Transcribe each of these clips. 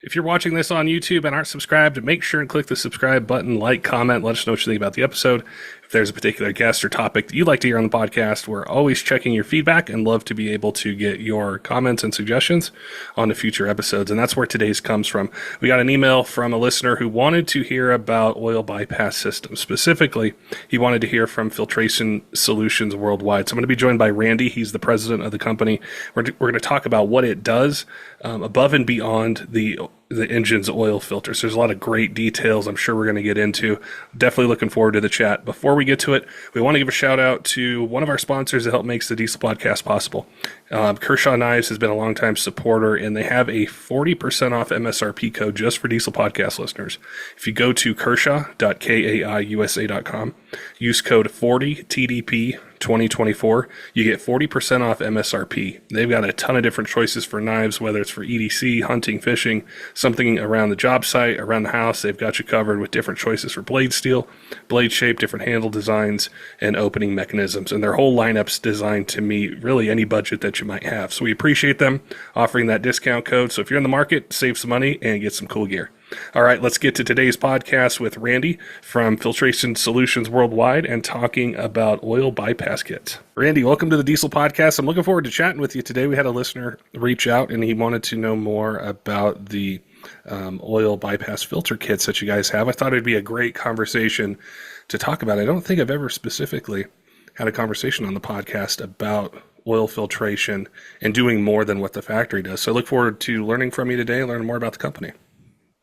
If you're watching this on YouTube and aren't subscribed, make sure and click the subscribe button, like, comment, let us know what you think about the episode. If there's a particular guest or topic that you'd like to hear on the podcast, we're always checking your feedback and love to be able to get your comments and suggestions on the future episodes. And that's where today's comes from. We got an email from a listener who wanted to hear about oil bypass systems. Specifically, he wanted to hear from Filtration Solutions Worldwide. So I'm going to be joined by Randy. He's the president of the company. We're going to talk about what it does above and beyond the engine's oil filters. There's a lot of great details I'm sure we're going to get into. Definitely looking forward to the chat. Before we get to it, we want to give a shout out to one of our sponsors that help makes the Diesel Podcast possible. Kershaw Knives has been a longtime supporter, and they have a 40% off MSRP code just for Diesel Podcast listeners. If you go to kershaw.kaiusa.com, use code 40TDP 2024, you get 40% off MSRP. They've got a ton of different choices for knives, whether it's for EDC, hunting, fishing, something around the job site, around the house. They've got you covered with different choices for blade steel, blade shape, different handle designs, and opening mechanisms. And their whole lineup's designed to meet really any budget that you might have. So we appreciate them offering that discount code. So if you're in the market, save some money and get some cool gear. All right, let's get to today's podcast with Randy from Filtration Solutions Worldwide and talking about oil bypass kits. Randy, welcome to the Diesel Podcast. I'm looking forward to chatting with you today. We had a listener reach out and he wanted to know more about the oil bypass filter kits that you guys have. I thought it'd be a great conversation to talk about. I don't think I've ever specifically had a conversation on the podcast about oil filtration and doing more than what the factory does. So I look forward to learning from you today and learning more about the company.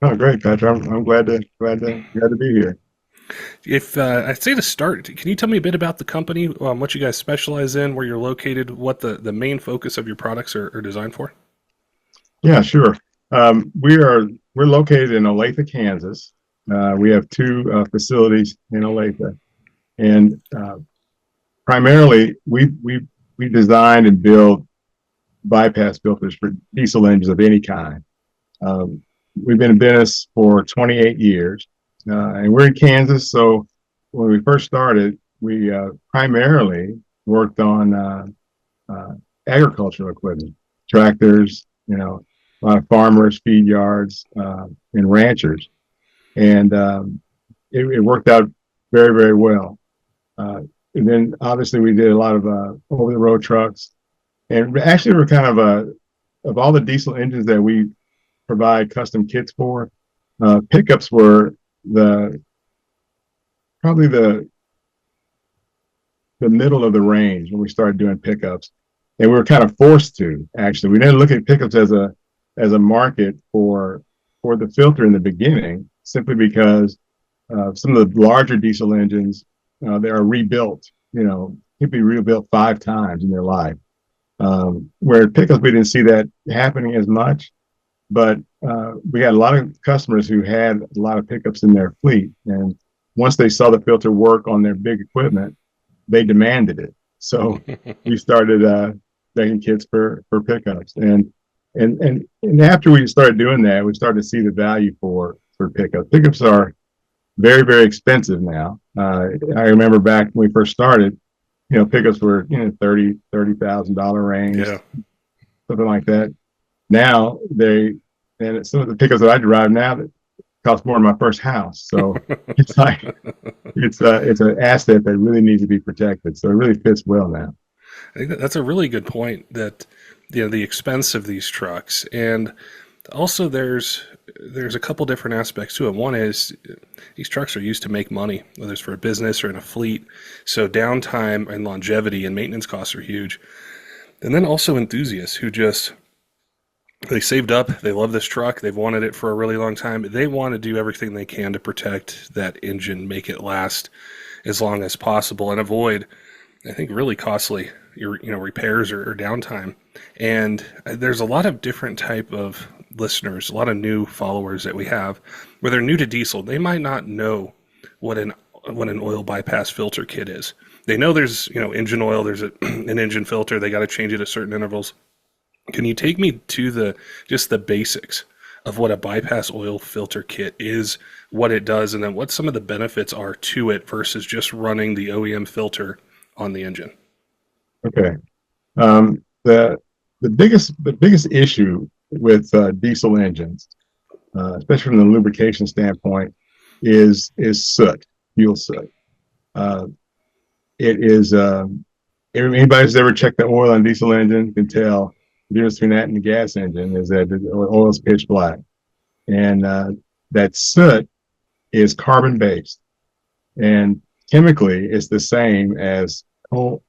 Oh, great, Patrick. I'm glad to be here. If I'd say to start, can you tell me a bit about the company, what you guys specialize in, where you're located, what the main focus of your products are designed for? Yeah, sure. We're located in Olathe, Kansas. We have two facilities in Olathe, and primarily we design and build bypass filters for diesel engines of any kind. We've been in business for 28 years, and we're in Kansas. So when we first started, we primarily worked on agricultural equipment, tractors, a lot of farmers, feed yards, and ranchers. And it worked out very, very well. And then obviously we did a lot of over-the-road trucks. And actually we're kind of all the diesel engines that we provide custom kits for, pickups were probably the middle of the range when we started doing pickups, and we were kind of forced to. Actually, we didn't look at pickups as a market for the filter in the beginning, simply because some of the larger diesel engines they are rebuilt, typically rebuilt 5 times in their life. Where pickups, we didn't see that happening as much. But we had a lot of customers who had a lot of pickups in their fleet. And once they saw the filter work on their big equipment, they demanded it. So we started making kits for pickups. And after we started doing that, we started to see the value for pickups. Pickups are very, very expensive now. I remember back when we first started, pickups were, $30,000 range, Yeah. something like that. Now and some of the pickups that I drive now that cost more than my first house. So it's like it's an asset that really needs to be protected. So it really fits well now. I think that's a really good point, that the expense of these trucks, and also there's a couple different aspects to it. One is these trucks are used to make money, whether it's for a business or in a fleet. So downtime and longevity and maintenance costs are huge. And then also enthusiasts who they saved up, they love this truck, they've wanted it for a really long time. They want to do everything they can to protect that engine, make it last as long as possible, and avoid, I think, really costly repairs or downtime. And there's a lot of different type of listeners, a lot of new followers that we have, where they're new to diesel. They might not know what an oil bypass filter kit is. They know there's engine oil, there's an engine filter, they got to change it at certain intervals. Can you take me to the basics of what a bypass oil filter kit is, what it does, and then what some of the benefits are to it versus just running the OEM filter on the engine? Okay. The biggest issue with diesel engines especially from the lubrication standpoint, is soot, fuel soot. It is anybody who's ever checked the oil on a diesel engine can tell the difference between that and the gas engine is that the oil is pitch black, and that soot is carbon based, and chemically it's the same as fuel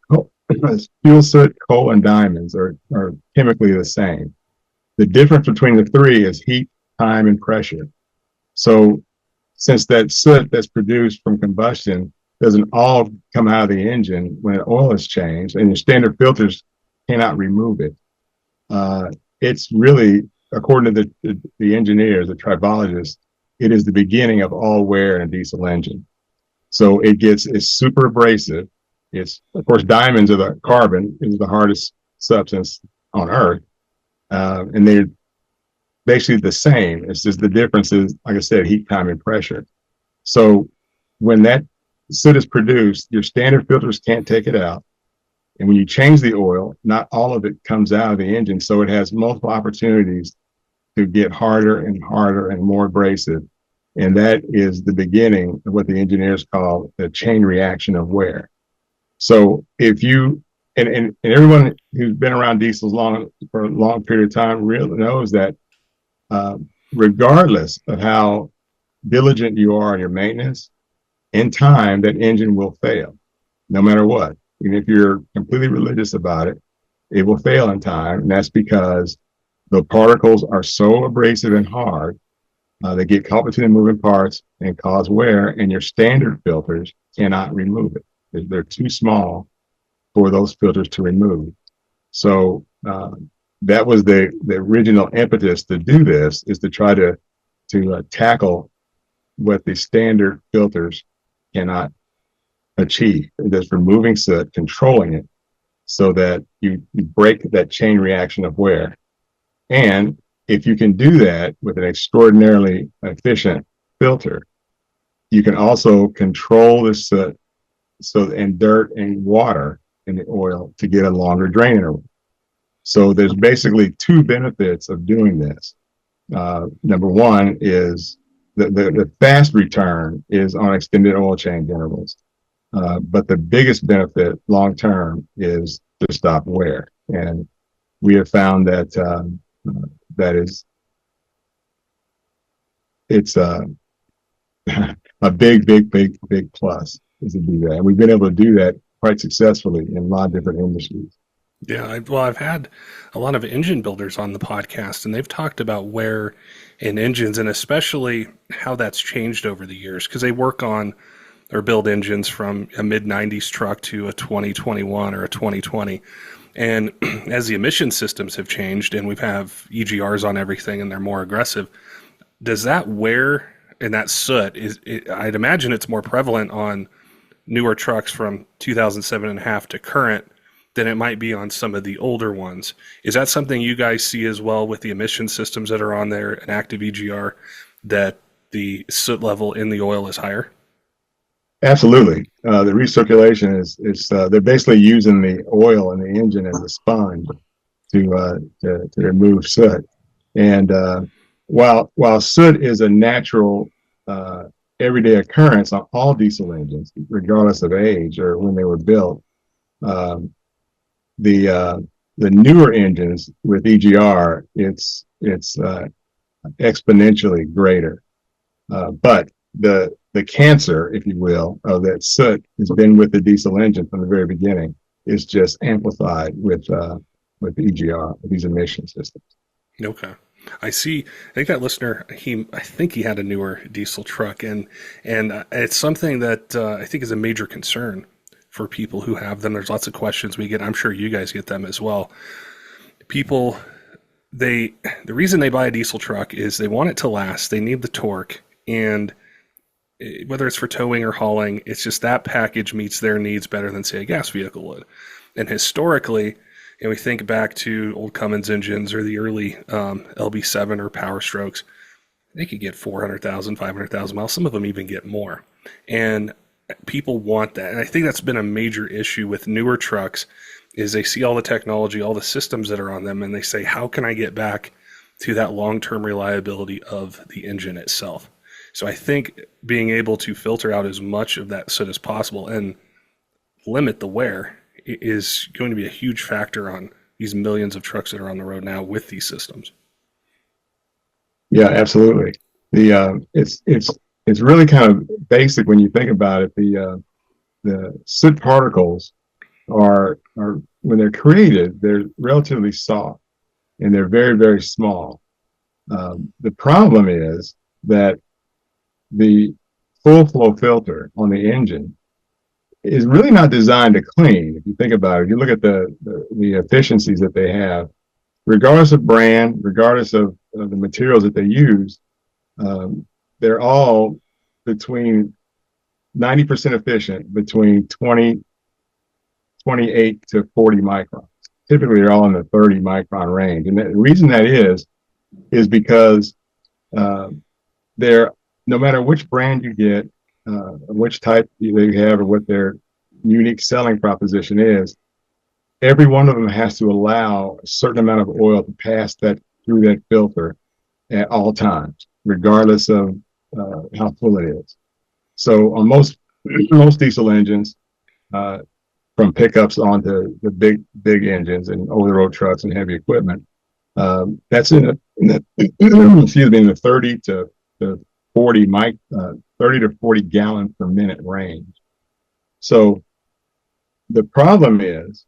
soot, coal, and diamonds are chemically the same. The difference between the three is heat, time, and pressure. So since that soot that's produced from combustion doesn't all come out of the engine when the oil is changed, and your standard filters cannot remove it, it's really, according to the engineers, the tribologists, it is the beginning of all wear in a diesel engine. So it's super abrasive. It's, of course, diamonds are the carbon is the hardest substance on Earth, and they're basically the same. It's just the difference is, like I said, heat, time, and pressure. So when that soot is produced, your standard filters can't take it out. And when you change the oil, not all of it comes out of the engine. So it has multiple opportunities to get harder and harder and more abrasive. And that is the beginning of what the engineers call the chain reaction of wear. So if you, and everyone who's been around diesels for a long period of time really knows that regardless of how diligent you are in your maintenance, in time, that engine will fail, no matter what. Even if you're completely religious about it, it will fail in time. And that's because the particles are so abrasive and hard, they get caught between the moving parts and cause wear, and your standard filters cannot remove it. They're too small for those filters to remove. So that was the original impetus to do this, is to try to tackle what the standard filters cannot achieve. That's removing soot, controlling it, so that you break that chain reaction of wear. And if you can do that with an extraordinarily efficient filter, you can also control the soot and dirt and water in the oil to get a longer drain interval. So there's basically two benefits of doing this. Number one is the fast return is on extended oil change intervals. But the biggest benefit long term is to stop wear. And we have found that it's a big plus is to do that. And we've been able to do that quite successfully in a lot of different industries. Yeah, I've had a lot of engine builders on the podcast, and they've talked about wear in engines, and especially how that's changed over the years, because they work on or build engines from a mid-90s truck to a 2021 or a 2020. And as the emission systems have changed, and we have EGRs on everything, and they're more aggressive, does that wear and that soot, I'd imagine it's more prevalent on newer trucks from 2007 and a half to current than it might be on some of the older ones. Is that something you guys see as well with the emission systems that are on there, an active EGR, that the soot level in the oil is higher? Absolutely. The recirculation is they're basically using the oil in the engine as a sponge to remove soot. And while soot is a natural everyday occurrence on all diesel engines, regardless of age or when they were built, the newer engines with EGR, it's exponentially greater. But the cancer, if you will, of that soot has been with the diesel engine from the very beginning. Is just amplified with EGR, with these emission systems. Okay. I see. I think that listener, I think he had a newer diesel truck, and it's something that I think is a major concern for people who have them. There's lots of questions we get. I'm sure you guys get them as well. People, the reason they buy a diesel truck is they want it to last. They need the torque, and whether it's for towing or hauling, it's just that package meets their needs better than, say, a gas vehicle would. And historically, and we think back to old Cummins engines or the early LB7 or Power Strokes, they could get 400,000, 500,000 miles. Some of them even get more. And people want that. And I think that's been a major issue with newer trucks is they see all the technology, all the systems that are on them, and they say, how can I get back to that long-term reliability of the engine itself. So I think being able to filter out as much of that soot as possible and limit the wear is going to be a huge factor on these millions of trucks that are on the road now with these systems. Yeah, absolutely. It's really kind of basic when you think about it. The soot particles are when they're created, they're relatively soft and they're very, very small. The problem is that the full flow filter on the engine is really not designed to clean. If you think about it, you look at the efficiencies that they have, regardless of brand, regardless of the materials that they use, they're all between 90% efficient, between 28 to 40 microns. Typically, they're all in the 30 micron range. And the reason that is because they're, no matter which brand you get, which type they have, or what their unique selling proposition is, every one of them has to allow a certain amount of oil to pass that through that filter at all times, regardless of how full it is. So on most diesel engines, from pickups onto the big engines and over the road trucks and heavy equipment, that's in the excuse me, in the 30 to 40 30 to 40 gallons per minute range. So the problem is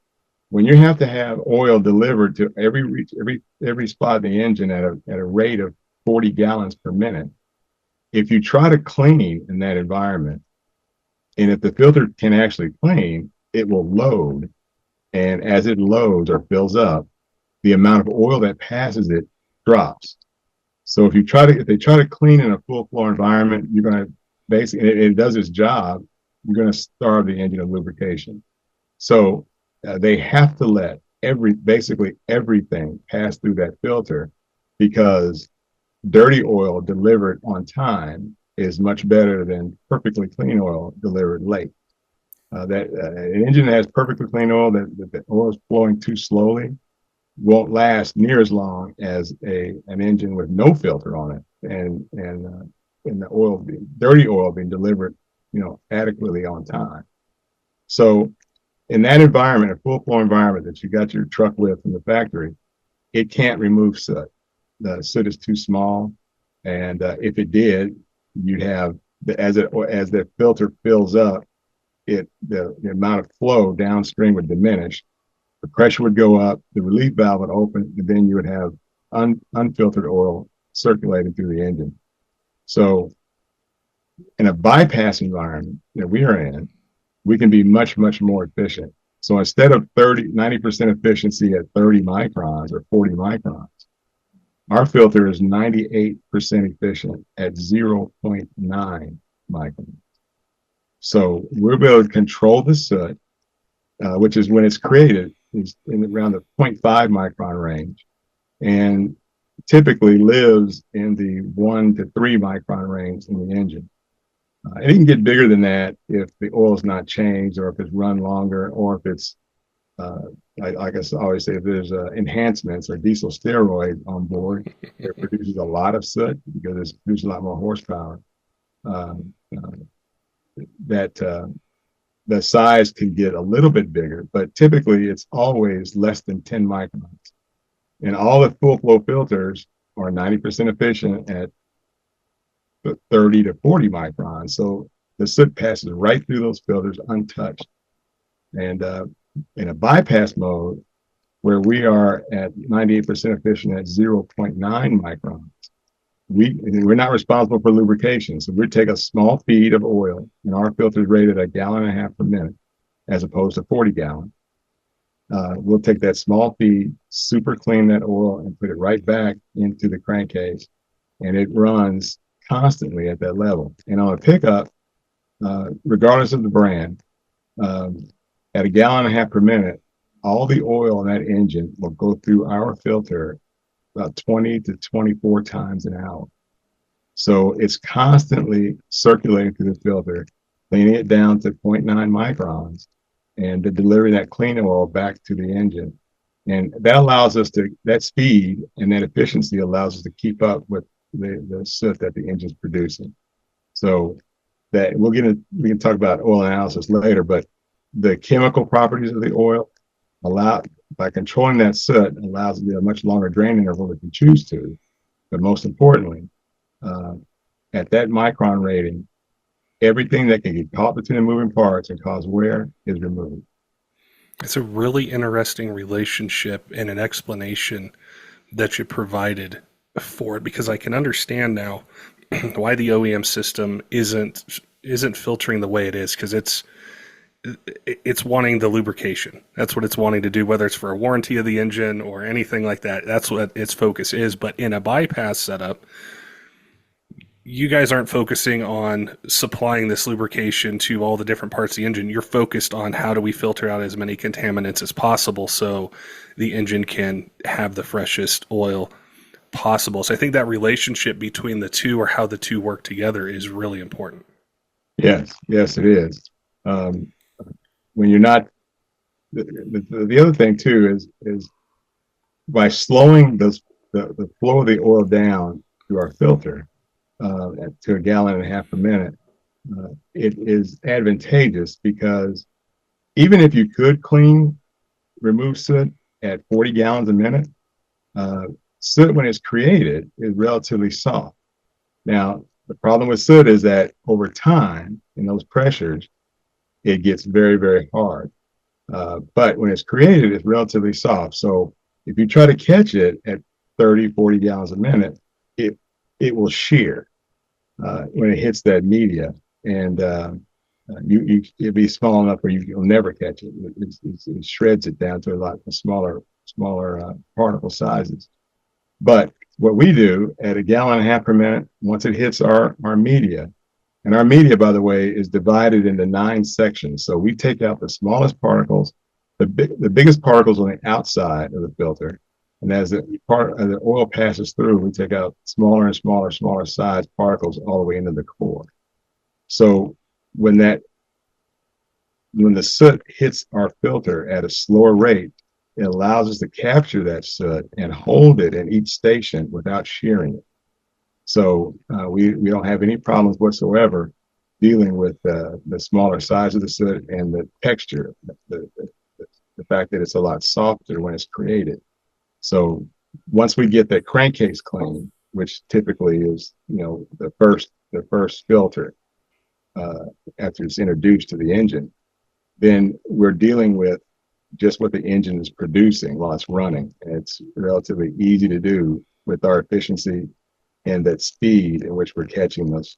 when you have to have oil delivered to every spot in the engine at a rate of 40 gallons per minute, if you try to clean in that environment, and if the filter can actually clean, it will load. And as it loads or fills up, the amount of oil that passes it drops. So if they try to clean in a full flow environment, you're going to basically, and it does its job, you're going to starve the engine of lubrication. So they have to let basically everything pass through that filter, because dirty oil delivered on time is much better than perfectly clean oil delivered late. An engine that has perfectly clean oil, that the oil is flowing too slowly, won't last near as long as an engine with no filter on it, and the dirty oil being delivered, adequately on time. So in that environment, a full flow environment that you got your truck with from the factory, it can't remove soot. The soot is too small, and if it did, you'd have as the filter fills up, the amount of flow downstream would diminish. The pressure would go up, the relief valve would open, and then you would have unfiltered oil circulating through the engine. So in a bypass environment that we are in, we can be much, much more efficient. So instead of 90% efficiency at 30 microns or 40 microns, our filter is 98% efficient at 0.9 microns. So we'll be able to control the soot, which is when it's created, is in around the 0.5 micron range, and typically lives in the 1 to 3 micron range in the engine. It can get bigger than that if the oil is not changed, or if it's run longer, or if it's, like I always say, if there's enhancements or diesel steroid on board, it produces a lot of soot because it produces a lot more horsepower. The size can get a little bit bigger, but typically it's always less than 10 microns. And all the full flow filters are 90% efficient at 30 to 40 microns. So the soot passes right through those filters untouched. And in a bypass mode, where we are at 98% efficient at 0.9 microns, we're not responsible for lubrication. So we take a small feed of oil, and our filter is rated 1.5 gallons per minute, as opposed to 40 gallons. We'll take that small feed, super clean that oil, and put it right back into the crankcase, and it runs constantly at that level. And on a pickup, regardless of the brand, at 1.5 gallons per minute, all the oil in that engine will go through our filter about 20 to 24 times an hour. So it's constantly circulating through the filter, cleaning it down to 0.9 microns, and delivering that clean oil back to the engine. And that allows us to, that speed and that efficiency allows us to keep up with the soot that the engine's producing. So that we can talk about oil analysis later, but the chemical properties of the oil allow, by controlling that soot, allows it to be a much longer drain interval if you choose to. But most importantly, uh, at that micron rating, everything that can get caught between the moving parts and cause wear is removed. It's a really interesting relationship and an explanation that you provided for it, because I can understand now why the OEM system isn't filtering the way it is, because it's wanting the lubrication. That's what it's wanting to do, whether it's for a warranty of the engine or anything like that. That's what its focus is. But in a bypass setup, you guys aren't focusing on supplying this lubrication to all the different parts of the engine. You're focused on how do we filter out as many contaminants as possible so the engine can have the freshest oil possible. So I think that relationship between the two, or how the two work together, is really important. Yes, it is. When you're not, the other thing too is by slowing the flow of the oil down through our filter to 1.5 gallons per minute, it is advantageous because even if you could remove soot at 40 gallons a minute, soot when it's created is relatively soft. Now, the problem with soot is that over time, in those pressures, it gets very, very hard. But when it's created, it's relatively soft. So if you try to catch it at 30, 40 gallons a minute, it will shear when it hits that media. And it'll be small enough where you'll never catch it. It shreds it down to a lot smaller particle sizes. But what we do at 1.5 gallons per minute, once it hits our media, and our media, by the way, is divided into 9 sections. So we take out the smallest particles, the biggest particles on the outside of the filter. And as the oil passes through, we take out smaller and smaller sized particles all the way into the core. So when the soot hits our filter at a slower rate, it allows us to capture that soot and hold it in each station without shearing it. So we don't have any problems whatsoever dealing with the smaller size of the soot and the texture, the fact that it's a lot softer when it's created. So once we get that crankcase clean, which typically is the first filter after it's introduced to the engine, then we're dealing with just what the engine is producing while it's running. And it's relatively easy to do with our efficiency and that speed in which we're catching those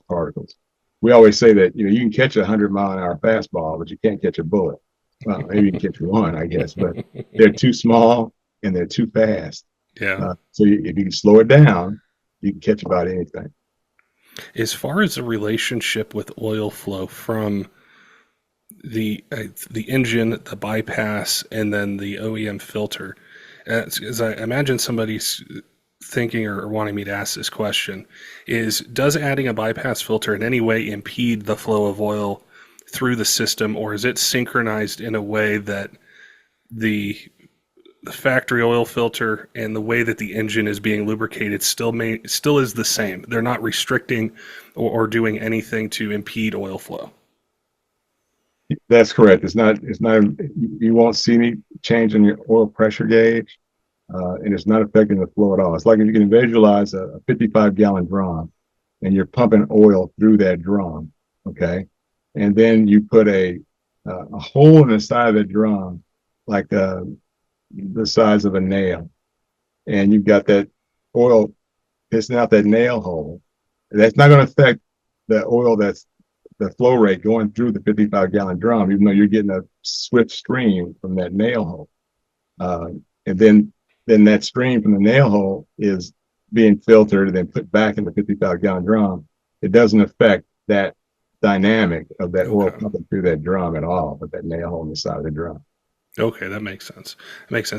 particles. We always say that you can catch a 100-mile-an-hour fastball, but you can't catch a bullet. Well, maybe you can catch one, I guess, but they're too small and they're too fast. Yeah. So if you can slow it down, you can catch about anything. As far as the relationship with oil flow from the engine, the bypass, and then the OEM filter, as I imagine somebody's thinking or wanting me to ask this question, does adding a bypass filter in any way impede the flow of oil through the system, or is it synchronized in a way that the factory oil filter and the way that the engine is being lubricated still is the same? They're not restricting or doing anything to impede oil flow. That's correct. It's not. You won't see any change in your oil pressure gauge, and it's not affecting the flow at all. It's like if you can visualize a 55-gallon drum, and you're pumping oil through that drum, okay, and then you put a hole in the side of the drum, like the size of a nail, and you've got that oil pissing out that nail hole. That's not going to affect the oil that's the flow rate going through the 55-gallon drum, even though you're getting a swift stream from that nail hole. And then that stream from the nail hole is being filtered and then put back in the 55-gallon drum. It doesn't affect that dynamic of that oil pumping through that drum at all, with that nail hole on the side of the drum. Okay, that makes sense.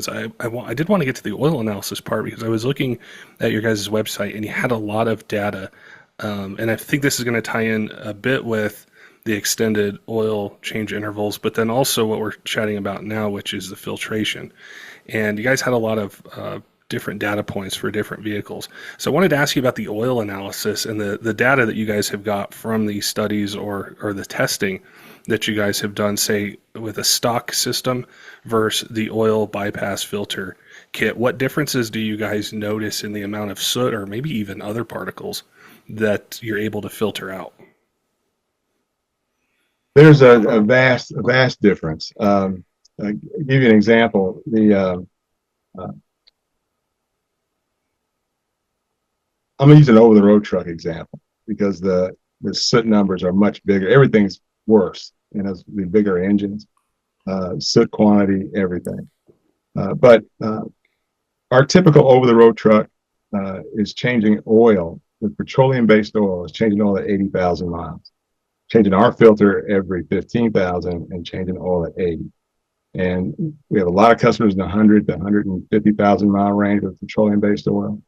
I did want to get to the oil analysis part, because I was looking at your guys' website and you had a lot of data. And I think this is going to tie in a bit with the extended oil change intervals, but then also what we're chatting about now, which is the filtration. and you guys had a lot of different data points for different vehicles. So I wanted to ask you about the oil analysis and the data that you guys have got from these studies or the testing that you guys have done, say, with a stock system versus the oil bypass filter kit. What differences do you guys notice in the amount of soot or maybe even other particles that you're able to filter out? There's a vast difference. I'll give you an example. I'm going to use an over-the-road truck example because the soot numbers are much bigger. Everything's worse. The bigger engines, soot quantity, everything. But our typical over-the-road truck is changing oil with petroleum-based oil. Is changing oil at 80,000 miles, changing our filter every 15,000, and changing oil at 80. And we have a lot of customers in the 100 to 150,000 mile range with petroleum-based oil.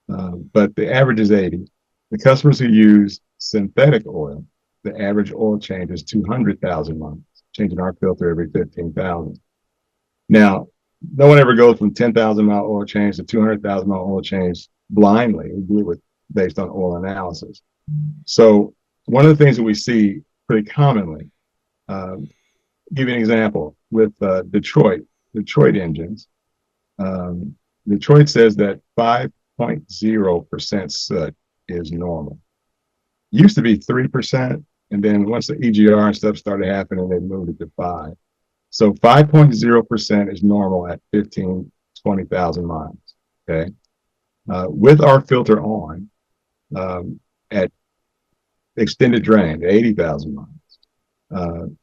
But the average is 80. The customers who use synthetic oil, the average oil change is 200,000 miles, changing our filter every 15,000. Now, no one ever goes from 10,000 mile oil change to 200,000 mile oil change blindly. We do it based on oil analysis. So one of the things that we see pretty commonly, give you an example with Detroit engines. Detroit says that 5.0% soot is normal. Used to be 3%, and then once the EGR and stuff started happening, they moved it to 5. So 5.0% is normal at 20,000 miles. Okay, with our filter on at extended drain at 80,000 miles,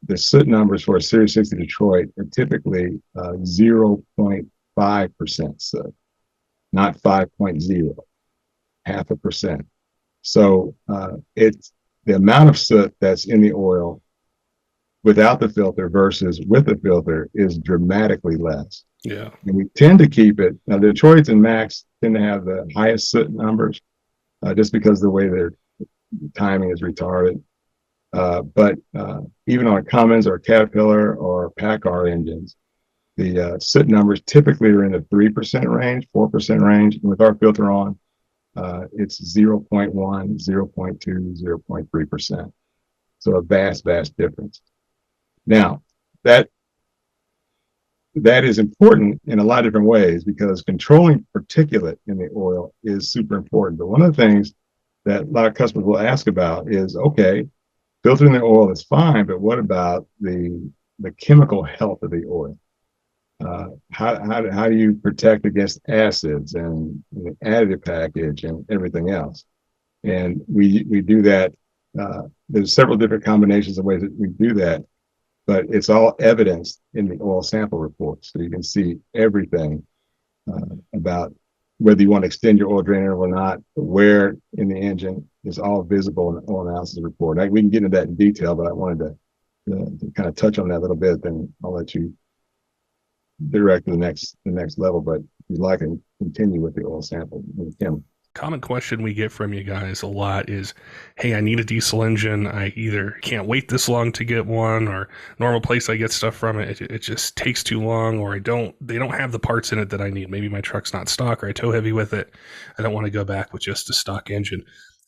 the soot numbers for a Series 60 Detroit are typically 0.5% soot, not 5.0, 0.5%. So it's the amount of soot that's in the oil without the filter versus with the filter is dramatically less. Yeah. And we tend to keep it. Now, the Detroits and Max tend to have the highest soot numbers just because of the way their timing is retarded. But even on a Cummins or Caterpillar or PACCAR engines, the soot numbers typically are in the 3% range, 4% range. And with our filter on, it's 0.1, 0.2, 0.3%. So a vast difference. Now, that is important in a lot of different ways because controlling particulate in the oil is super important. But one of the things that a lot of customers will ask about is, okay, filtering the oil is fine, but what about the chemical health of the oil? How do you protect against acids and the additive package and everything else? And we do that. There's several different combinations of ways that we do that, but it's all evidenced in the oil sample report. So you can see everything about whether you want to extend your oil drain interval or not, where in the engine is all visible in the oil analysis report. We can get into that in detail, but I wanted to kind of touch on that a little bit. Then I'll let you direct to the next level. But if you'd like, I can continue with the oil sample. Common question we get from you guys a lot is, hey, I need a diesel engine. I either can't wait this long to get one, or normal place I get stuff from it just takes too long, or they don't have the parts in it that I need. Maybe my truck's not stock or I tow heavy with it. I don't want to go back with just a stock engine.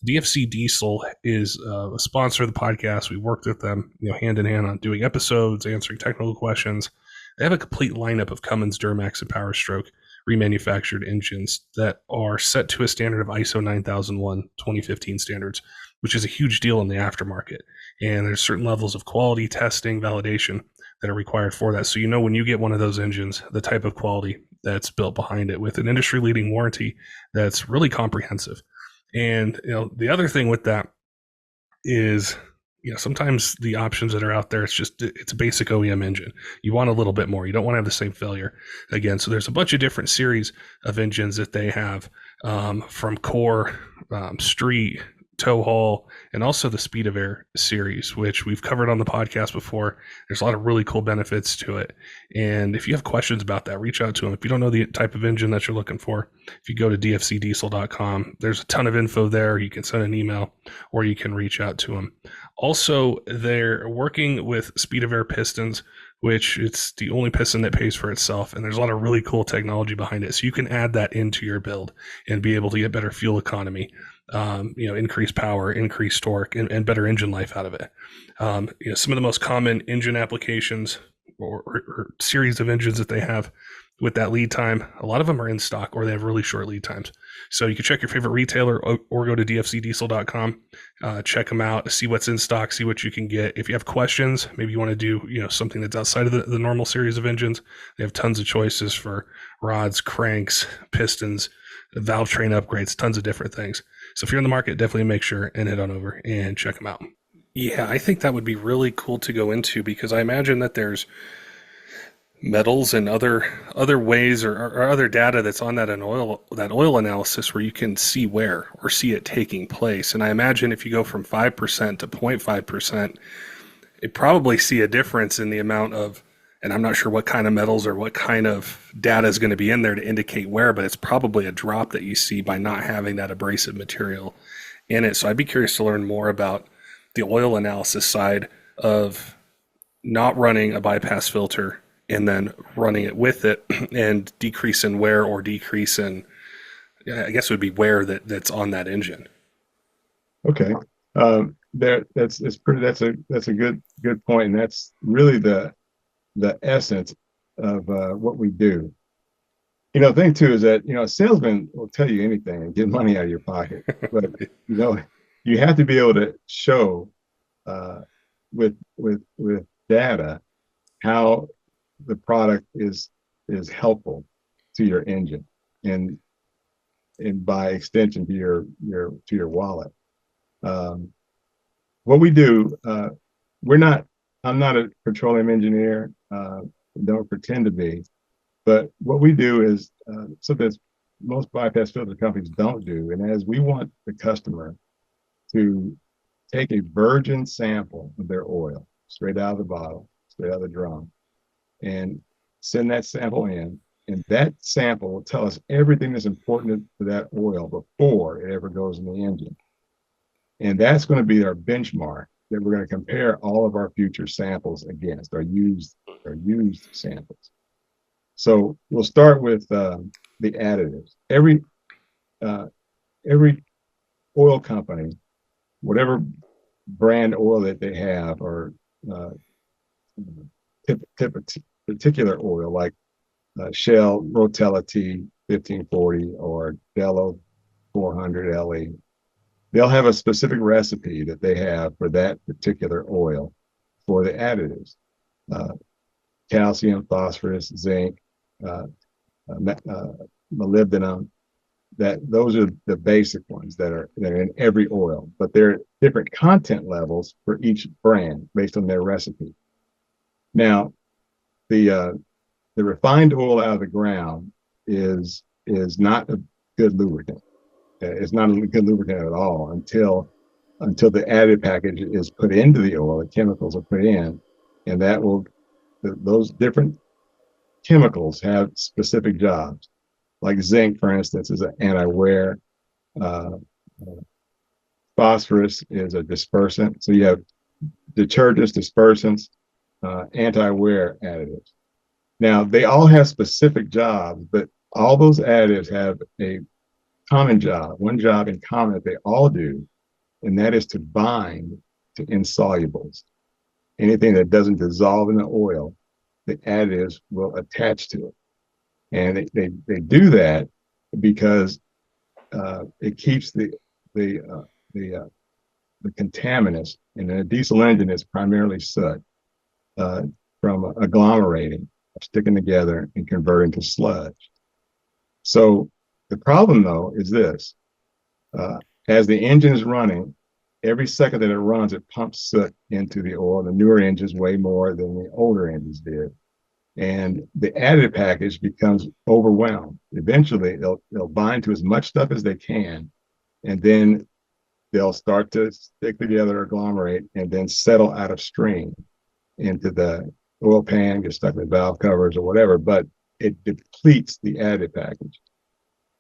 DFC Diesel is a sponsor of the podcast. We worked with them, hand in hand on doing episodes, answering technical questions. They have a complete lineup of Cummins, Duramax, and Powerstroke remanufactured engines that are set to a standard of ISO 9001 2015 standards, which is a huge deal in the aftermarket. And there's certain levels of quality testing, validation that are required for that. So when you get one of those engines, the type of quality that's built behind it with an industry-leading warranty that's really comprehensive. And the other thing with that is sometimes the options that are out there, it's a basic OEM engine. You want a little bit more. You don't want to have the same failure again. So there's a bunch of different series of engines that they have from core, street, tow haul, and also the Speed of Air series, which we've covered on the podcast before. There's a lot of really cool benefits to it. And if you have questions about that, reach out to them. If you don't know the type of engine that you're looking for, if you go to dfcdiesel.com, there's a ton of info there. You can send an email or you can reach out to them. Also, they're working with Speed of Air pistons which it's the only piston that pays for itself. And there's a lot of really cool technology behind it. So you can add that into your build and be able to get better fuel economy, increase power, increase torque, and better engine life out of it. Some of the most common engine applications or series of engines that they have with that lead time, a lot of them are in stock or they have really short lead times. So you can check your favorite retailer or go to dfcdiesel.com, check them out, see what's in stock, see what you can get. If you have questions, maybe you want to do something that's outside of the normal series of engines, they have tons of choices for rods, cranks, pistons, valve train upgrades, tons of different things. So if you're in the market, definitely make sure and head on over and check them out. Yeah, I think that would be really cool to go into, because I imagine that there's metals and other ways or other data that's on that oil analysis where you can see wear or see it taking place. And I imagine if you go from 5% to 0.5%, it probably see a difference in the amount of, and I'm not sure what kind of metals or what kind of data is going to be in there to indicate wear, but it's probably a drop that you see by not having that abrasive material in it. So I'd be curious to learn more about the oil analysis side of not running a bypass filter and then running it with it, and decrease in wear or decrease in, I guess it would be wear that's on that engine. Okay. That's a good point, and that's really the essence of what we do. The thing too is that a salesman will tell you anything and get money out of your pocket, but you have to be able to show with data how the product is helpful to your engine, and by extension to your wallet. What we do, I'm not a petroleum engineer, don't pretend to be, but what we do is something that most bypass filter companies don't do. And as we want the customer to take a virgin sample of their oil straight out of the bottle, straight out of the drum, and send that sample in, and that sample will tell us everything that's important to that oil before it ever goes in the engine. And that's going to be our benchmark that we're going to compare all of our future samples against, our used samples. So we'll start with the additives. Every oil company, whatever brand oil that they have, or particular oil like Shell Rotella T 1540 or Dello 400 LE, they'll have a specific recipe that they have for that particular oil for the additives. Calcium, phosphorus, zinc, molybdenum. Those are the basic ones that are in every oil, but there are different content levels for each brand based on their recipe. Now, the refined oil out of the ground is not a good lubricant. It's not a good lubricant at all until the additive package is put into the oil, the chemicals are put in, and those different chemicals have specific jobs. Like zinc, for instance, is an anti-wear. Phosphorus is a dispersant. So you have detergents, dispersants, anti-wear additives. Now, they all have specific jobs, but all those additives have a common job, one job in common that they all do, and that is to bind to insolubles. Anything that doesn't dissolve in the oil, the additives will attach to it. And they do that because it keeps the contaminants, and in a diesel engine is primarily soot, from agglomerating, sticking together, and converting to sludge. So the problem, though, is this: as the engine is running, every second that it runs, it pumps soot into the oil. The newer engines way more than the older engines did. And the additive package becomes overwhelmed. Eventually, they'll bind to as much stuff as they can, and then they'll start to stick together, agglomerate, and then settle out of stream into the oil pan, get stuck in valve covers or whatever, but it depletes the additive package.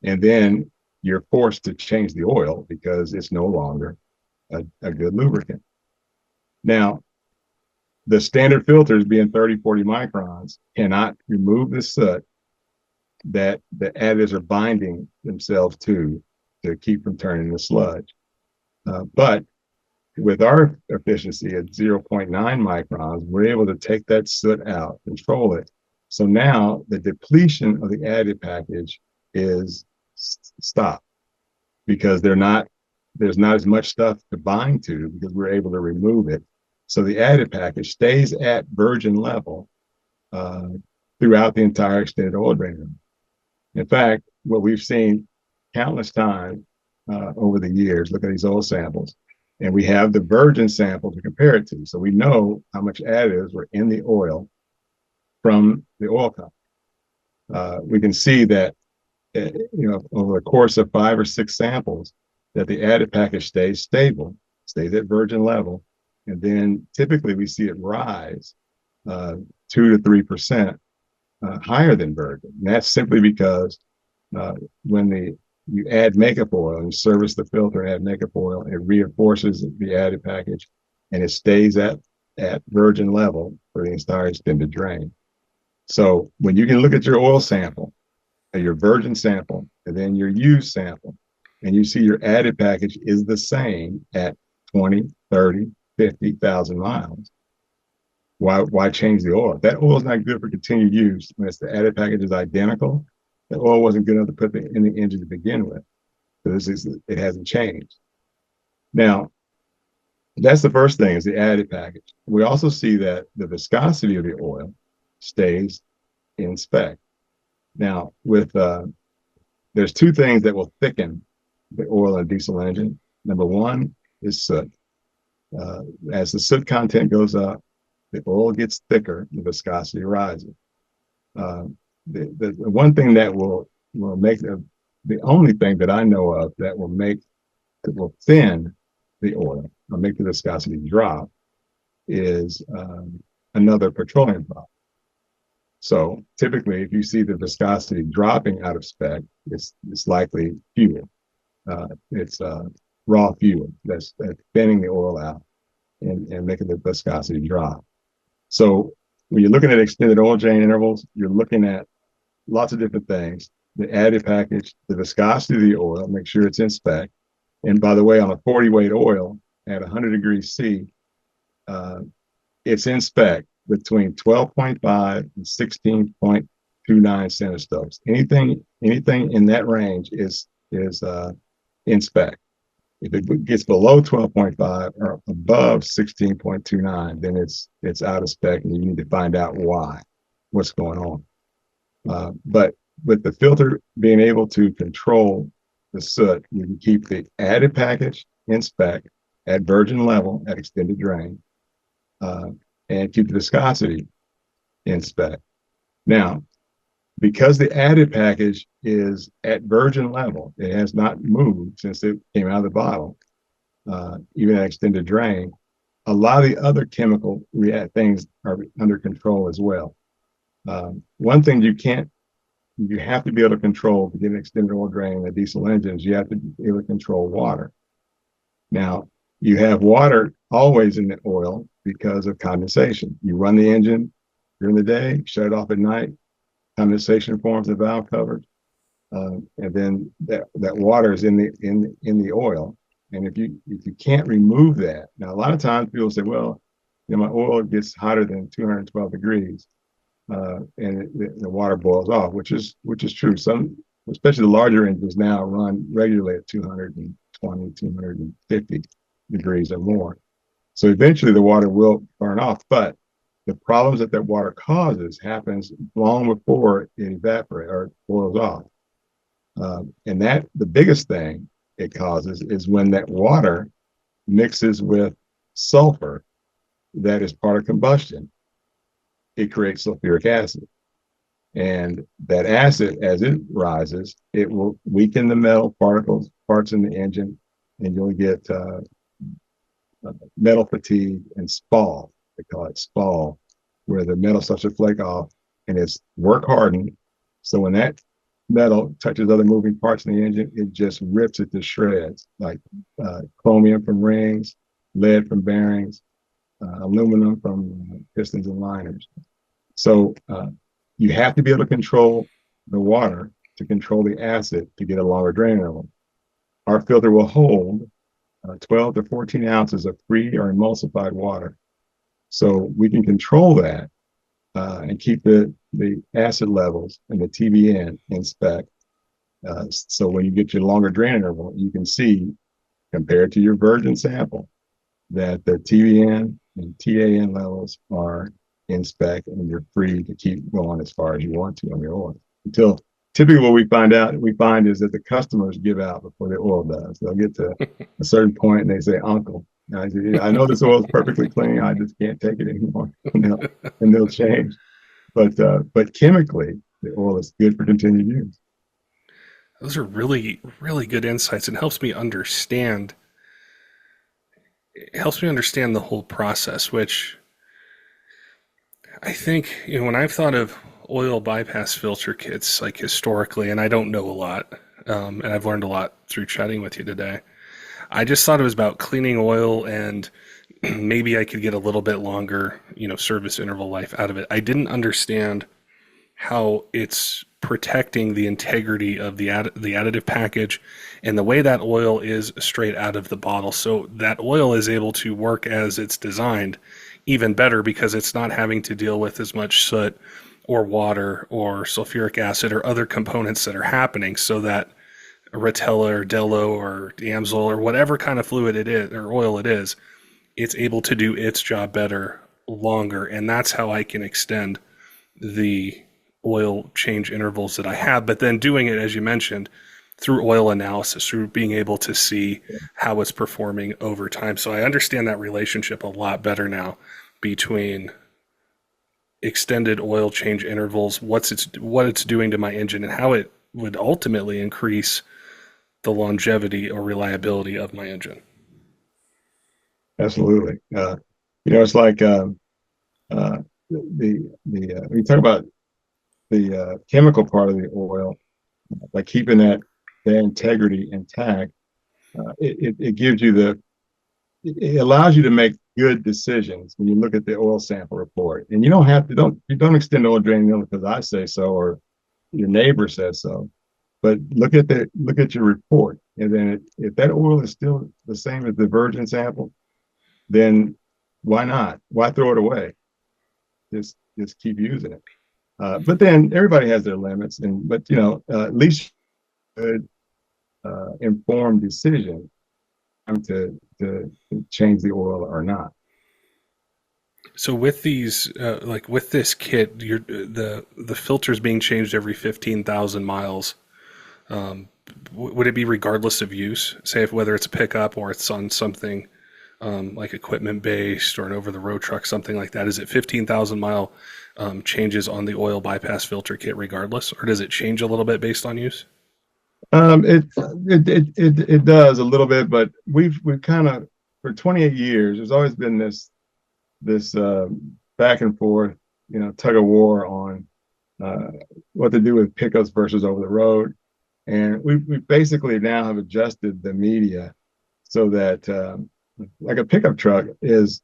And then you're forced to change the oil because it's no longer a good lubricant. Now, the standard filters being 30, 40 microns cannot remove the soot that the additives are binding themselves to keep from turning to sludge. But with our efficiency at 0.9 microns, we're able to take that soot out, control it. So now the depletion of the additive package is stopped because there's not as much stuff to bind to because we're able to remove it. So the additive package stays at virgin level throughout the entire extended oil drain. In fact, what we've seen countless times over the years, look at these oil samples, and we have the virgin sample to compare it to. So we know how much additives were in the oil from the oil company. We can see that, over the course of 5 or 6 samples, that the additive package stays stable, stays at virgin level, and then typically we see it rise 2 to 3% higher than virgin. And that's simply because when you add makeup oil and service the filter and add makeup oil, it reinforces the additive package and it stays at virgin level for the entire extended drain. So when you can look at your oil sample, your virgin sample, and then your used sample, and you see your additive package is the same at 20, 30, 50,000 miles, why change the oil? That oil is not good for continued use. When the additive package is identical, the oil wasn't good enough to put in the engine to begin with. So it hasn't changed. Now, that's the first thing, is the additive package. We also see that the viscosity of the oil stays in spec. Now, there's 2 things that will thicken the oil in a diesel engine. Number 1 is soot. As the soot content goes up, the oil gets thicker, the viscosity rises. The one thing that will make the only thing that I know of that will thin the oil or make the viscosity drop is another petroleum product. So typically, if you see the viscosity dropping out of spec, it's likely fuel. It's raw fuel that's thinning the oil out and making the viscosity drop. So when you're looking at extended oil drain intervals, you're looking at lots of different things. The additive package, the viscosity of the oil, make sure it's in spec. And by the way, on a 40 weight oil at 100 degrees C, it's in spec between 12.5 and 16.29 centistokes. Anything in that range is in spec. If it gets below 12.5 or above 16.29, then it's out of spec, and you need to find out what's going on. But with the filter being able to control the soot, you can keep the additive package in spec at virgin level at extended drain, and keep the viscosity in spec. Now, because the additive package is at virgin level, it has not moved since it came out of the bottle, even at extended drain, a lot of the other chemical things are under control as well. One thing you have to be able to control to get an extended oil drain in the diesel engines, you have to be able to control water. Now, you have water always in the oil because of condensation. You run the engine during the day, shut it off at night, condensation forms the valve covers, and then that water is in the oil. And if you can't remove that, now a lot of times people say, well, my oil gets hotter than 212 degrees, and the water boils off, which is true. Some, especially the larger engines now, run regularly at 220, 250 degrees or more. So eventually the water will burn off, but the problems that water causes happens long before it evaporates or boils off. And that the biggest thing it causes is when that water mixes with sulfur that is part of combustion. It creates sulfuric acid. And that acid, as it rises, it will weaken the metal parts in the engine, and you'll get metal fatigue and spall. They call it spall, where the metal starts to flake off and it's work hardened. So when that metal touches other moving parts in the engine, it just rips it to shreds, like chromium from rings, lead from bearings, aluminum from pistons and liners. So you have to be able to control the water to control the acid to get a longer drain interval. Our filter will hold 12 to 14 ounces of free or emulsified water. So we can control that and keep the acid levels and the TBN in spec. So when you get your longer drain interval, you can see, compared to your virgin sample, that the TBN and TAN levels are in spec and you're free to keep going as far as you want to on your oil. Until typically what we find is that the customers give out before the oil does. They'll get to a certain point and they say, "Uncle, I know this oil is perfectly clean. I just can't take it anymore." And they'll change. But chemically, the oil is good for continued use. Those are really, really good insights and helps me understand the whole process, which I think, when I've thought of oil bypass filter kits, like historically, and I don't know a lot, and I've learned a lot through chatting with you today, I just thought it was about cleaning oil and maybe I could get a little bit longer, service interval life out of it. I didn't understand how it's protecting the integrity of the additive package and the way that oil is straight out of the bottle. So that oil is able to work as it's designed even better because it's not having to deal with as much soot or water or sulfuric acid or other components that are happening, so that Rotella or Dello or Amsoil or whatever kind of fluid it is or oil it is, it's able to do its job better longer. And that's how I can extend the oil change intervals that I have, but then doing it, as you mentioned, through oil analysis, through being able to see how it's performing over time. So I understand that relationship a lot better now between extended oil change intervals, what it's doing to my engine, and how it would ultimately increase the longevity or reliability of my engine. Absolutely. It's like when you talk about the chemical part of the oil, by keeping that integrity intact, it gives you it allows you to make good decisions when you look at the oil sample report. And you don't extend oil draining because I say so or your neighbor says so, but look at your report. And then if that oil is still the same as the virgin sample, then why not? Why throw it away? Just keep using it. But then everybody has their limits, but at least good informed decision to change the oil or not. So with these, like with this kit, the filter's being changed every 15,000 miles. Would it be regardless of use? Say whether it's a pickup or it's on something like equipment based or an over the road truck, something like that. Is it 15,000 mile changes on the oil bypass filter kit regardless, or does it change a little bit based on use? It does a little bit, but we've kind of, for 28 years, there's always been this back and forth, tug of war on what to do with pickups versus over the road. And we basically now have adjusted the media so that like a pickup truck is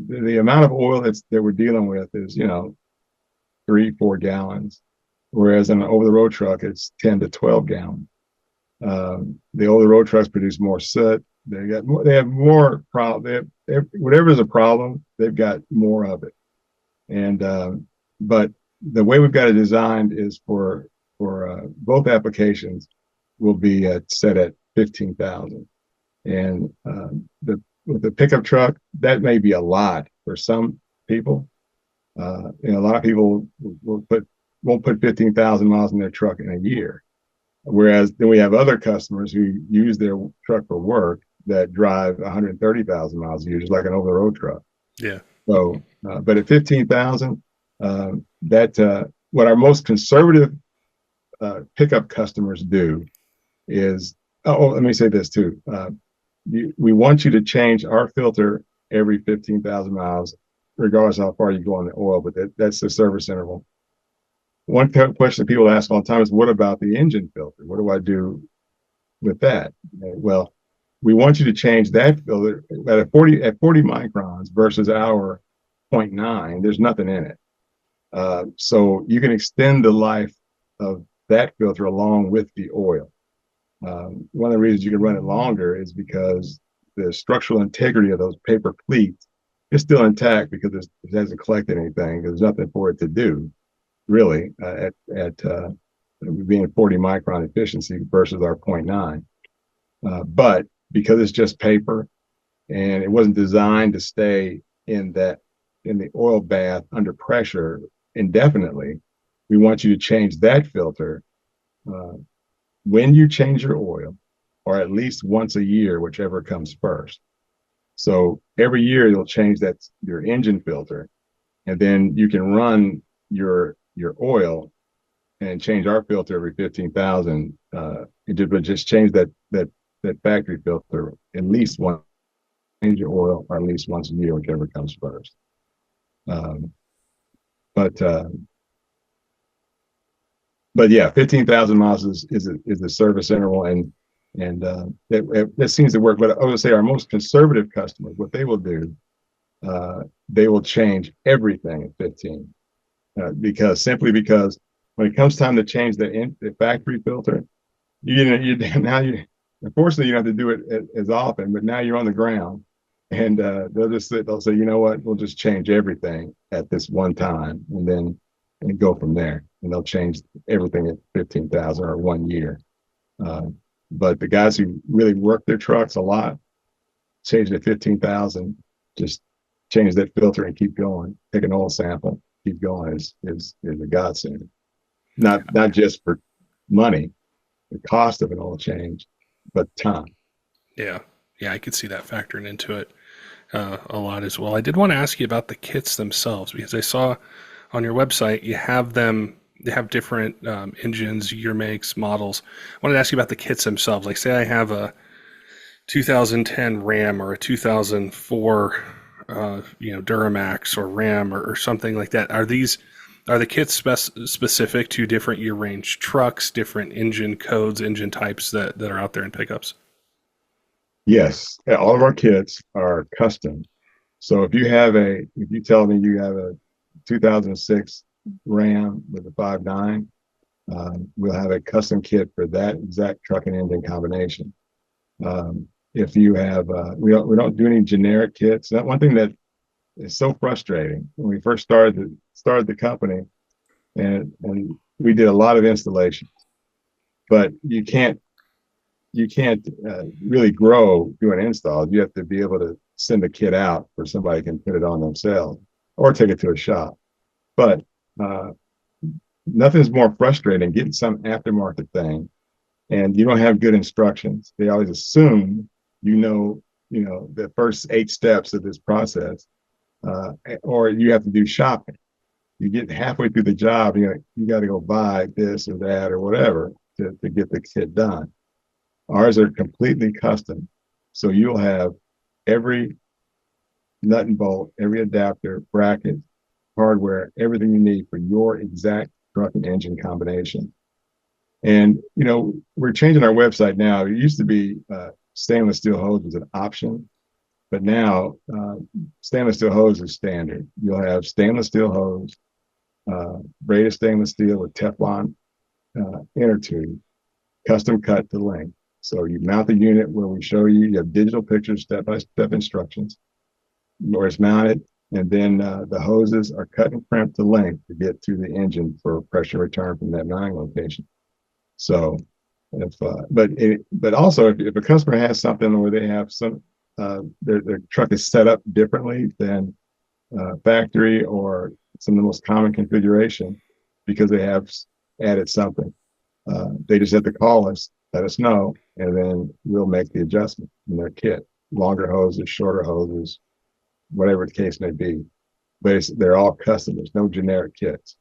the amount of oil that we're dealing with is 3-4 gallons, whereas in an over the road truck it's 10 to 12 gallons. The over the road trucks produce more soot. They have more problem. Whatever is a problem, they've got more of it. And but the way we've got it designed is for both applications will be set at 15,000. And with the pickup truck, that may be a lot for some people. A lot of people won't put 15,000 miles in their truck in a year. Whereas then we have other customers who use their truck for work that drive 130,000 miles a year, just like an over the road truck. Yeah. So, but at 15,000, what our most conservative pickup customers do is, let me say this too. We want you to change our filter every 15,000 miles, regardless of how far you go on the oil, but that's the service interval. One question people ask all the time is, what about the engine filter? What do I do with that? Well, we want you to change that filter at 40 microns versus our zero point 0.9. There's nothing in it. So you can extend the life of that filter along with the oil. One of the reasons you can run it longer is because the structural integrity of those paper pleats is still intact because it hasn't collected anything. There's nothing for it to do, really, at being 40 micron efficiency versus our 0.9. But because it's just paper and it wasn't designed to stay in the oil bath under pressure indefinitely, we want you to change that filter when you change your oil, or at least once a year, whichever comes first. So every year you'll change your engine filter, and then you can run your oil and change our filter every 15,000. But just change that factory filter at least once. Change your oil, or at least once a year, whichever comes first. But yeah, 15,000 miles is the service interval, and that seems to work. But I would say our most conservative customers, what they will do, they will change everything at 15, because when it comes time to change the factory filter, unfortunately you don't have to do it as often, but now you're on the ground, and they'll say, you know what, we'll just change everything at this one time, and go from there. And they'll change everything at 15,000 or 1 year. But the guys who really work their trucks a lot, change it at 15,000, just change that filter and keep going. Take an oil sample, keep going is a godsend. Not just for money, the cost of an oil change, but time. Yeah. Yeah, I could see that factoring into it a lot as well. I did want to ask you about the kits themselves, because I saw on your website you have different engines, year makes, models. I wanted to ask you about the kits themselves. Like, say I have a 2010 Ram or a 2004 Duramax or Ram or something like that. Are the kits specific to different year range trucks, different engine codes, engine types that are out there in pickups? Yes, all of our kits are custom. So if you tell me you have a 2006 Ram with a 5.9, we'll have a custom kit for that exact truck and engine combination. If you have, we don't do any generic kits. That one thing that is so frustrating when we first started the company, and we did a lot of installations, but you can't really grow doing installs. You have to be able to send a kit out where somebody can put it on themselves or take it to a shop. But nothing's more frustrating getting some aftermarket thing and you don't have good instructions. They always assume the first 8 steps of this process, or you have to do shopping. You get halfway through the job, you got to go buy this or that or whatever to get the kit done. Ours are completely custom. So you'll have every nut and bolt, every adapter, bracket, hardware, everything you need for your exact truck and engine combination. And, we're changing our website now. It used to be stainless steel hose was an option, but now stainless steel hose is standard. You'll have stainless steel hose, braided stainless steel with Teflon inner tube, custom cut to length. So you mount the unit where we show you have digital pictures, step-by-step instructions, where it's mounted, and then the hoses are cut and crimped to length to get to the engine for pressure return from that mounting location. So, but also if a customer has something where they have some their truck is set up differently than factory or some of the most common configuration because they have added something, they just have to call us, let us know, and then we'll make the adjustment in their kit. Longer hoses, shorter hoses, whatever the case may be. But they're all custom. There's no generic kits.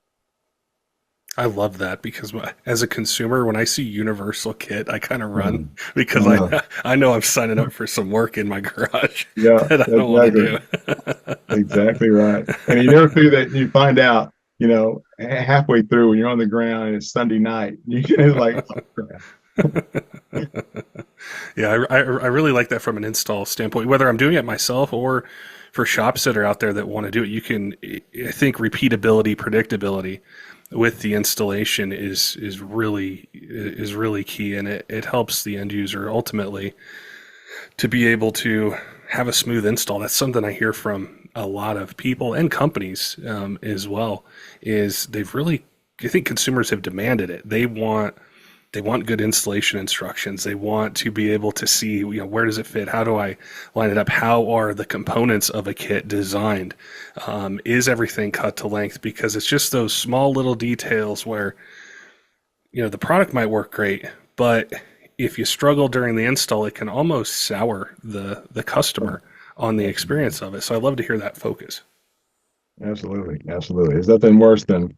I love that, because as a consumer, when I see universal kit, I kind of run because I know I'm signing up for some work in my garage that I don't want to do. Exactly right. And you never feel that you find out, halfway through when you're on the ground and it's Sunday night, you can like, oh, crap. Yeah, I really like that from an install standpoint. Whether I'm doing it myself or for shops that are out there that want to do it, I think repeatability, predictability with the installation is really key, and it helps the end user ultimately to be able to have a smooth install. That's something I hear from a lot of people and companies as well. Is they've really, I think consumers have demanded it. They want good installation instructions. They want to be able to see, where does it fit? How do I line it up? How are the components of a kit designed? Is everything cut to length? Because it's just those small little details where, the product might work great, but if you struggle during the install, it can almost sour the customer on the experience of it. So I love to hear that focus. Absolutely. There's nothing worse than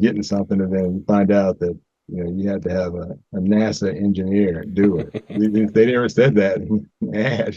getting something and then you find out that you had to have a NASA engineer do it. They never said that in the ad.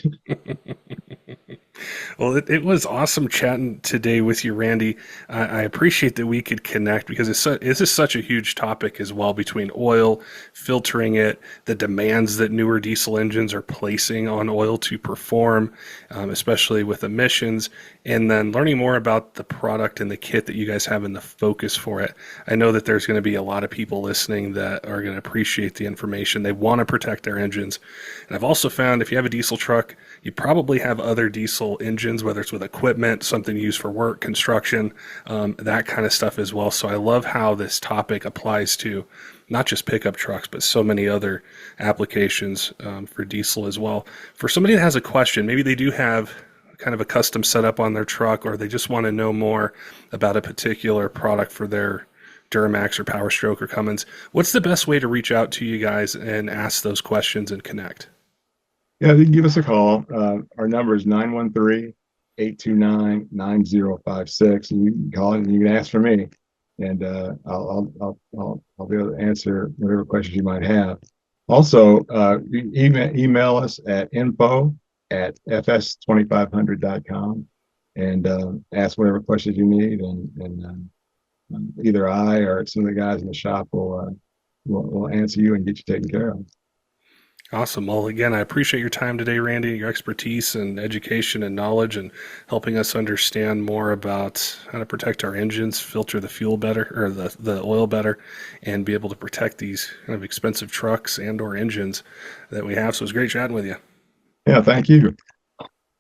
Well, it was awesome chatting today with you, Randy. I appreciate that we could connect because this is such a huge topic as well, between oil, filtering it, the demands that newer diesel engines are placing on oil to perform, especially with emissions, and then learning more about the product and the kit that you guys have and the focus for it. I know that there's going to be a lot of people listening that are going to appreciate the information. They want to protect their engines. And I've also found if you have a diesel truck, you probably have other diesel engines, whether it's with equipment, something used for work, construction, that kind of stuff as well. So I love how this topic applies to not just pickup trucks, but so many other applications for diesel as well. For somebody that has a question, maybe they do have kind of a custom setup on their truck, or they just want to know more about a particular product for their Duramax or Power Stroke or Cummins, what's the best way to reach out to you guys and ask those questions and connect? Yeah, you can give us a call. Our number is 913-829-9056. You can call and you can ask for me, and I'll be able to answer whatever questions you might have. Also, email us at info@fs2500.com and ask whatever questions you need, and either I or some of the guys in the shop will answer you and get you taken care of. Awesome. Well, again, I appreciate your time today, Randy, your expertise and education and knowledge, and helping us understand more about how to protect our engines, filter the fuel better, or the oil better, and be able to protect these kind of expensive trucks and or engines that we have. So it was great chatting with you. Yeah, thank you.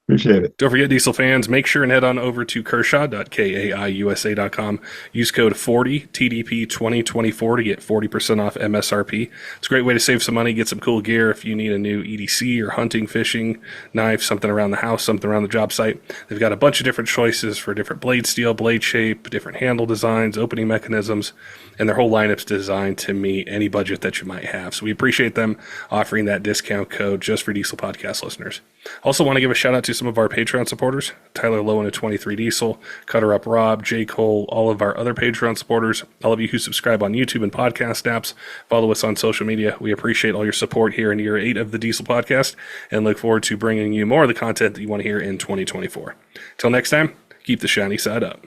Appreciate it. Don't forget, diesel fans, make sure and head on over to kershaw.kaiusa.com. Use code 40 TDP 2024 to get 40% off MSRP. It's a great way to save some money, get some cool gear if you need a new EDC or hunting, fishing knife, something around the house, something around the job site. They've got a bunch of different choices for different blade steel, blade shape, different handle designs, opening mechanisms, and their whole lineup's designed to meet any budget that you might have. So we appreciate them offering that discount code just for Diesel Podcast listeners. Also want to give a shout out to some of our Patreon supporters, Tyler Loewen of 23 Diesel, CUTTERUP Rob, J Cole, all of our other Patreon supporters, all of you who subscribe on YouTube and podcast apps, follow us on social media. We appreciate all your support here in year 8 of the Diesel Podcast and look forward to bringing you more of the content that you want to hear in 2024. Till next time, keep the shiny side up.